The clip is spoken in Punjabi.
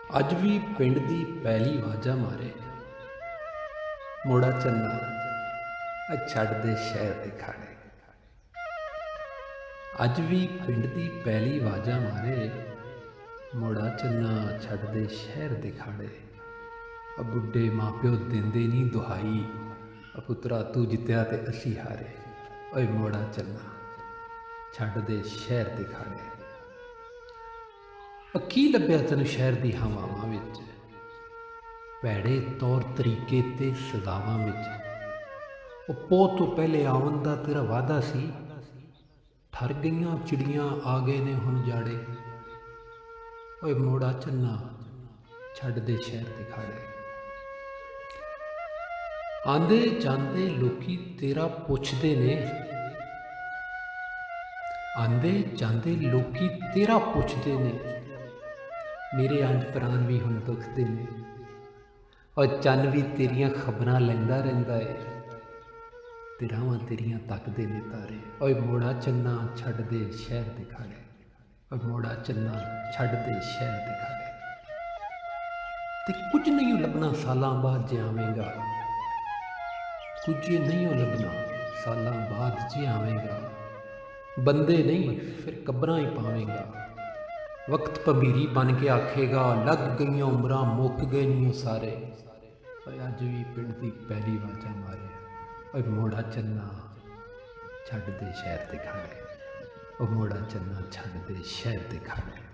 ਅੱਜ ਵੀ ਪਿੰਡ ਦੀ ਪੈਲੀ ਵਾਜਾ ਮਾਰੇ, ਮੋੜਾ ਚੰਨਾ ਛੱਡ ਦੇ ਸ਼ਹਿਰ ਦੇ ਖਾੜੇ। ਅੱਜ ਵੀ ਪਿੰਡ ਦੀ ਪੈਲੀ ਵਾਜਾ ਮਾਰੇ, ਮੋੜਾ ਚੰਨਾ ਛੱਡ ਦੇ ਸ਼ਹਿਰ ਦੇ ਖਾੜੇ। ਬੁੱਢੇ ਮਾਂ ਪਿਓ ਦਿੰਦੇ ਨਹੀਂ ਦੁਹਾਈ, ਪੁੱਤਰਾ ਤੂੰ ਜਿੱਤਿਆ ਤੇ ਅਸੀਂ ਹਾਰੇ। ਓਏ ਮੋੜਾ ਚੰਨਾ ਛੱਡ ਦੇ ਸ਼ਹਿਰ ਦੇ ਖਾੜੇ। ਕੀ ਲੱਭਿਆ ਤੈਨੂੰ ਸ਼ਹਿਰ ਦੀ ਹਵਾਵਾਂ ਵਿੱਚ, ਭੈੜੇ ਤੌਰ ਤਰੀਕੇ ਤੇ ਸਜ਼ਾਵਾਂ ਵਿੱਚ। ਪੋਹ ਤੋਂ ਪਹਿਲੇ ਆਉਣ ਦਾ ਤੇਰਾ ਵਾਅਦਾ ਸੀ, ਠਰ ਗਈਆਂ ਚਿੜੀਆਂ ਆ ਗਏ ਨੇ ਹੁਣ ਜਾੜੇ। ਓਏ ਮੋੜਾ ਚੰਨਾ ਛੱਡ ਦੇ ਸ਼ਹਿਰ ਦੇ ਖਾੜੇ। ਆਂਦੇ ਜਾਂਦੇ ਲੋਕੀ ਤੇਰਾ ਪੁੱਛਦੇ ਨੇ, ਆਂਦੇ ਜਾਂਦੇ ਲੋਕੀ ਤੇਰਾ ਪੁੱਛਦੇ ਨੇ, ਮੇਰੇ ਅੰਜ ਪ੍ਰਾਣ ਵੀ ਹੁਣ ਦੁਖਦੇ ਨੇ। ਔਰ ਚੰਨ ਵੀ ਤੇਰੀਆਂ ਖਬਰਾਂ ਲੈਂਦਾ ਰਹਿੰਦਾ ਏ, ਤੇ ਰਾਹਾਂ ਤੇਰੀਆਂ ਤੱਕਦੇ ਨੇ ਤਾਰੇ। ਓਏ ਮੋੜਾ ਚੰਨਾ ਛੱਡ ਦੇ ਸ਼ਹਿਰ ਦੇ ਖਾੜੇ। ਓਏ ਮੋੜਾ ਚੰਨਾ ਛੱਡ ਦੇ ਸ਼ਹਿਰ ਦੇ ਖਾੜੇ। ਤੇ ਕੁਝ ਨਹੀਂ ਲੱਭਣਾ ਸਾਲਾਂ ਬਾਅਦ ਜੇ ਆਵੇਂਗਾ, ਕੁਝ ਨਹੀਂ ਲੱਭਣਾ ਸਾਲਾਂ ਬਾਅਦ ਜੇ ਆਵੇਂਗਾ। ਬੰਦੇ ਨਹੀਂ ਫਿਰ ਕਬਰਾਂ ਹੀ ਪਾਵੇਂਗਾ। ਵਕਤ ਭਮੀਰੀ ਬਣ ਕੇ ਆਖੇਗਾ, ਲੱਗ ਗਈਆਂ ਉਮਰਾਂ ਮੁੱਕ ਗਏ ਨਹੀਂ ਸਾਰੇ। ਓਏ ਅੱਜ ਵੀ ਪਿੰਡ ਦੀ ਪੈਲੀ ਵਾਜਾ ਮਾਰੇ, ਓਏ ਮੋੜਾ ਚੰਨਾ ਛੱਡ ਦੇ ਸ਼ਹਿਰ ਦੇ ਖਾੜੇ। ਓ ਮੋੜਾ ਚੰਨਾ ਛੱਡ ਦੇ ਸ਼ਹਿਰ ਦੇ ਖਾੜੇ।